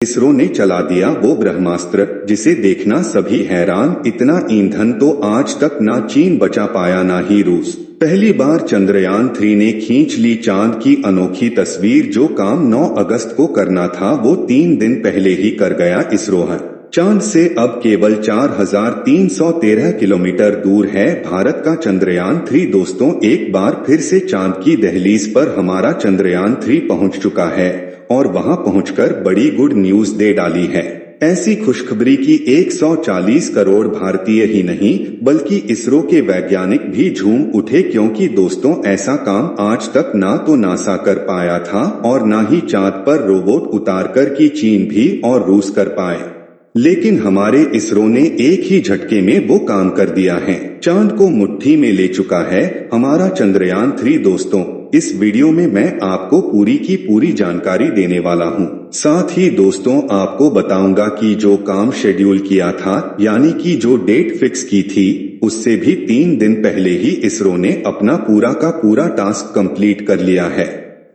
इसरो ने चला दिया वो ब्रह्मास्त्र जिसे देखना सभी हैरान। इतना ईंधन तो आज तक ना चीन बचा पाया ना ही रूस। पहली बार चंद्रयान 3 ने खींच ली चांद की अनोखी तस्वीर। जो काम 9 अगस्त को करना था वो 3 दिन पहले ही कर गया इसरो है। चांद से अब केवल 4313 किलोमीटर दूर है भारत का चंद्रयान 3। दोस्तों, एक बार फिर से चांद की दहलीज पर हमारा चंद्रयान 3 पहुंच चुका है और वहां पहुंचकर बड़ी गुड न्यूज दे डाली है। ऐसी खुशखबरी की 140 करोड़ भारतीय ही नहीं बल्कि इसरो के वैज्ञानिक भी झूम उठे, क्योंकि दोस्तों ऐसा काम आज तक ना तो नासा कर पाया था और ना ही चांद पर रोबोट उतारकर की चीन भी और रूस कर पाए। लेकिन हमारे इसरो ने एक ही झटके में वो काम कर दिया है। चांद को मुट्ठी में ले चुका है हमारा चंद्रयान 3। दोस्तों, इस वीडियो में मैं आपको पूरी की पूरी जानकारी देने वाला हूं। साथ ही दोस्तों आपको बताऊंगा कि जो काम शेड्यूल किया था यानी कि जो डेट फिक्स की थी उससे भी 3 दिन पहले ही इसरो ने अपना पूरा का पूरा टास्क कंप्लीट कर लिया है।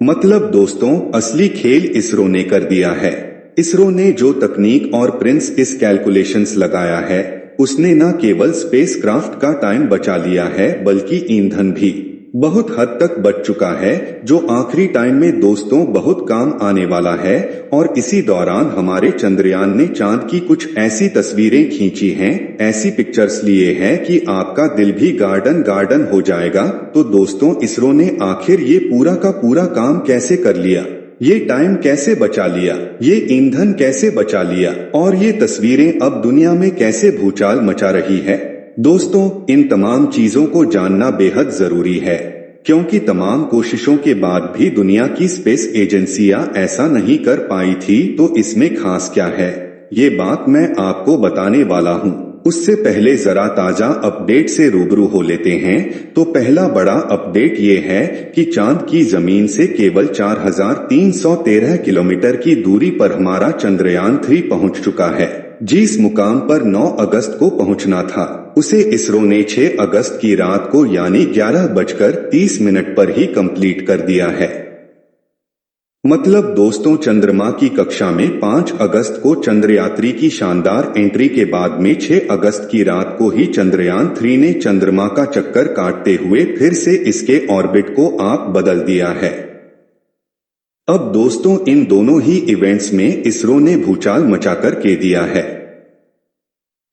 मतलब दोस्तों असली खेल इसरो ने कर दिया है। इसरो ने जो तकनीक और प्रिंस इस कैलकुलेशंस लगाया है उसने न केवल स्पेसक्राफ्ट का टाइम बचा लिया है बल्कि ईंधन भी बहुत हद तक बच चुका है, जो आखिरी टाइम में दोस्तों बहुत काम आने वाला है। और इसी दौरान हमारे चंद्रयान ने चांद की कुछ ऐसी तस्वीरें खींची हैं, ऐसी पिक्चर्स लिए हैं कि आपका दिल भी गार्डन गार्डन हो जाएगा। तो दोस्तों इसरो ने आखिर ये पूरा का पूरा काम कैसे कर लिया, ये टाइम कैसे बचा लिया, ये ईंधन कैसे बचा लिया और ये तस्वीरें अब दुनिया में कैसे भूचाल मचा रही है। दोस्तों इन तमाम चीजों को जानना बेहद जरूरी है, क्योंकि तमाम कोशिशों के बाद भी दुनिया की स्पेस एजेंसियां ऐसा नहीं कर पाई थी। तो इसमें खास क्या है ये बात मैं आपको बताने वाला हूं। उससे पहले जरा ताजा अपडेट से रूबरू हो लेते हैं। तो पहला बड़ा अपडेट ये है कि चांद की जमीन से केवल 4313 किलोमीटर की दूरी पर हमारा चंद्रयान 3 पहुंच चुका है। जिस मुकाम पर 9 अगस्त को पहुंचना था उसे इसरो ने 6 अगस्त की रात को यानी 11:30 पर ही कंप्लीट कर दिया है। मतलब दोस्तों चंद्रमा की कक्षा में 5 अगस्त को चंद्रयात्री की शानदार एंट्री के बाद में 6 अगस्त की रात को ही चंद्रयान 3 ने चंद्रमा का चक्कर काटते हुए फिर से इसके ऑर्बिट को आप बदल दिया है। अब दोस्तों इन दोनों ही इवेंट्स में इसरो ने भूचाल मचाकर के दिया है।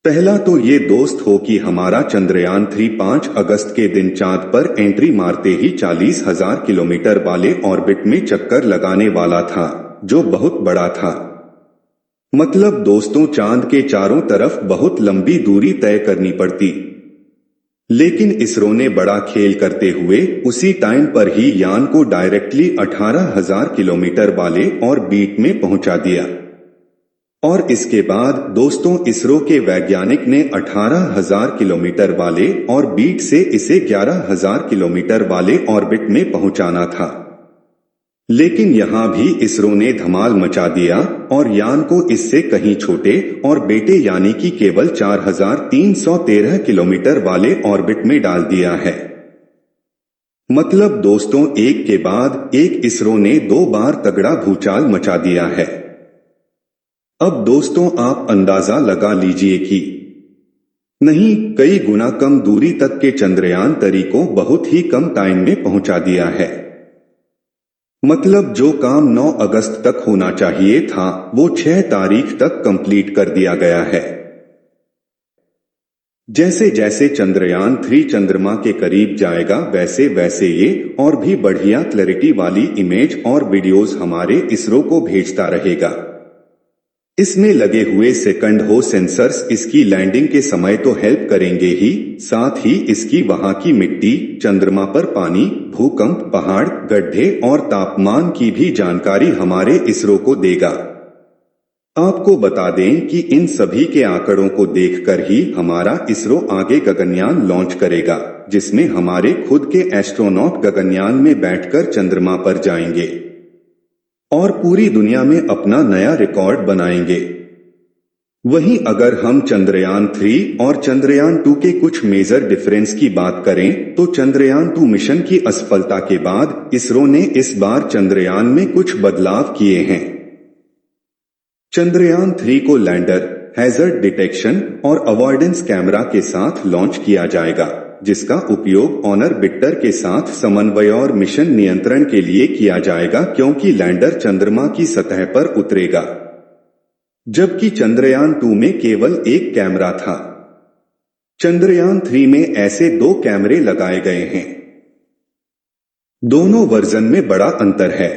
पहला तो ये दोस्त हो कि हमारा चंद्रयान 3 5 अगस्त के दिन चांद पर एंट्री मारते ही 40,000 किलोमीटर वाले ऑर्बिट में चक्कर लगाने वाला था, जो बहुत बड़ा था। मतलब दोस्तों चांद के चारों तरफ बहुत लंबी दूरी तय करनी पड़ती, लेकिन इसरो ने बड़ा खेल करते हुए उसी टाइम पर ही यान को डायरेक्टली 18,000 किलोमीटर वाले ऑर्बिट में पहुंचा दिया। और इसके बाद दोस्तों इसरो के वैज्ञानिक ने 18,000 किलोमीटर वाले ऑर्बिट से इसे 11,000 किलोमीटर वाले ऑर्बिट में पहुंचाना था। लेकिन यहां भी इसरो ने धमाल मचा दिया और यान को इससे कहीं छोटे और बेटे यानी कि केवल 4313 किलोमीटर वाले ऑर्बिट में डाल दिया है। मतलब दोस्तों एक के बाद एक इसरो ने 2 बार तगड़ा भूचाल मचा दिया है। अब दोस्तों आप अंदाजा लगा लीजिए कि नहीं कई गुना कम दूरी तक के चंद्रयान 3 को बहुत ही कम टाइम में पहुंचा दिया है। मतलब जो काम 9 अगस्त तक होना चाहिए था वो 6 तारीख तक कंप्लीट कर दिया गया है। जैसे जैसे चंद्रयान 3 चंद्रमा के करीब जाएगा वैसे वैसे ये और भी बढ़िया क्लैरिटी वाली इमेज और वीडियोस हमारे इसरो को भेजता रहेगा। इसमें लगे हुए सेकंड हो सेंसर्स इसकी लैंडिंग के समय तो हेल्प करेंगे ही, साथ ही इसकी वहां की मिट्टी, चंद्रमा पर पानी, भूकंप, पहाड़, गड्ढे और तापमान की भी जानकारी हमारे इसरो को देगा। आपको बता दें कि इन सभी के आंकड़ों को देखकर ही हमारा इसरो आगे गगनयान लॉन्च करेगा, जिसमें हमारे खुद के एस्ट्रोनॉट गगनयान में बैठकर चंद्रमा पर जाएंगे और पूरी दुनिया में अपना नया रिकॉर्ड बनाएंगे। वहीं अगर हम चंद्रयान 3 और चंद्रयान 2 के कुछ मेजर डिफरेंस की बात करें तो चंद्रयान 2 मिशन की असफलता के बाद इसरो ने इस बार चंद्रयान में कुछ बदलाव किए हैं। चंद्रयान 3 को लैंडर, हैजर्ड डिटेक्शन और अवॉइडेंस कैमरा के साथ लॉन्च किया जाएगा, जिसका उपयोग ऑर्बिटर के साथ समन्वय और मिशन नियंत्रण के लिए किया जाएगा, क्योंकि लैंडर चंद्रमा की सतह पर उतरेगा, जबकि चंद्रयान 2 में केवल एक कैमरा था। चंद्रयान 3 में ऐसे 2 कैमरे लगाए गए हैं। दोनों वर्जन में बड़ा अंतर है।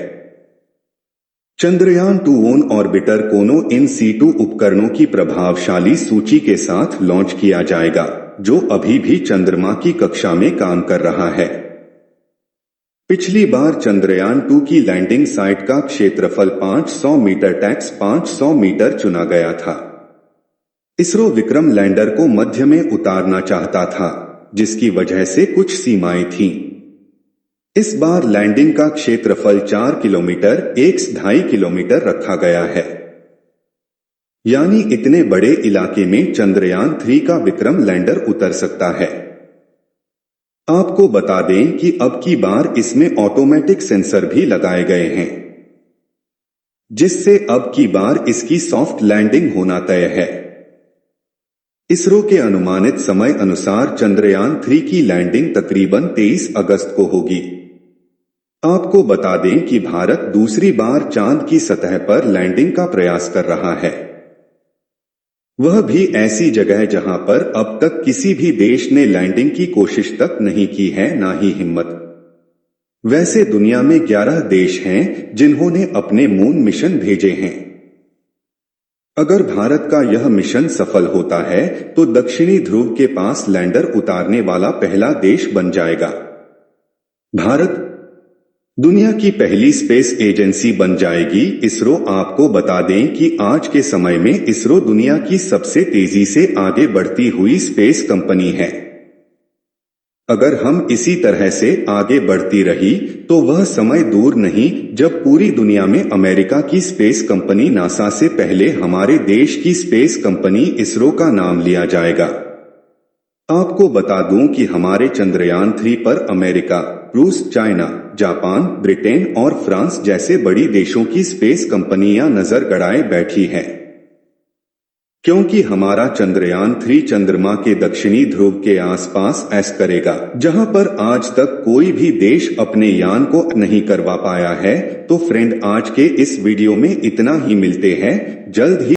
चंद्रयान 2 ऑन ऑर्बिटर कोनो इन सीटू उपकरणों की प्रभावशाली सूची के साथ लॉन्च किया जाएगा, जो अभी भी चंद्रमा की कक्षा में काम कर रहा है। पिछली बार चंद्रयान 2 की लैंडिंग साइट का क्षेत्रफल 500 मीटर टैक्स 500 मीटर चुना गया था। इसरो विक्रम लैंडर को मध्य में उतारना चाहता था, जिसकी वजह से कुछ सीमाएं थीं। इस बार लैंडिंग का क्षेत्रफल 4 किलोमीटर (2.5 किलोमीटर) रखा गया है। यानी इतने बड़े इलाके में चंद्रयान 3 का विक्रम लैंडर उतर सकता है। आपको बता दें कि अब की बार इसमें ऑटोमेटिक सेंसर भी लगाए गए हैं, जिससे अब की बार इसकी सॉफ्ट लैंडिंग होना तय है। इसरो के अनुमानित समय अनुसार चंद्रयान 3 की लैंडिंग तकरीबन 23 अगस्त को होगी। आपको बता दें कि भारत दूसरी बार चांद की सतह पर लैंडिंग का प्रयास कर रहा है, वह भी ऐसी जगह जहां पर अब तक किसी भी देश ने लैंडिंग की कोशिश तक नहीं की है, ना ही हिम्मत। वैसे दुनिया में 11 देश हैं जिन्होंने अपने मून मिशन भेजे हैं। अगर भारत का यह मिशन सफल होता है तो दक्षिणी ध्रुव के पास लैंडर उतारने वाला पहला देश बन जाएगा। भारत दुनिया की पहली स्पेस एजेंसी बन जाएगी। इसरो आपको बता दें कि आज के समय में इसरो दुनिया की सबसे तेजी से आगे बढ़ती हुई स्पेस कंपनी है। अगर हम इसी तरह से आगे बढ़ती रही तो वह समय दूर नहीं जब पूरी दुनिया में अमेरिका की स्पेस कंपनी नासा से पहले हमारे देश की स्पेस कंपनी इसरो का नाम लिया जाएगा। आपको बता दूं कि हमारे चंद्रयान 3 पर अमेरिका, रूस, चाइना, जापान, ब्रिटेन और फ्रांस जैसे बड़ी देशों की स्पेस कंपनियां नजर गड़ाए बैठी हैं, क्योंकि हमारा चंद्रयान 3 चंद्रमा के दक्षिणी ध्रुव के आसपास ऐसा करेगा जहां पर आज तक कोई भी देश अपने यान को नहीं करवा पाया है। तो फ्रेंड, आज के इस वीडियो में इतना ही। मिलते हैं जल्द ही।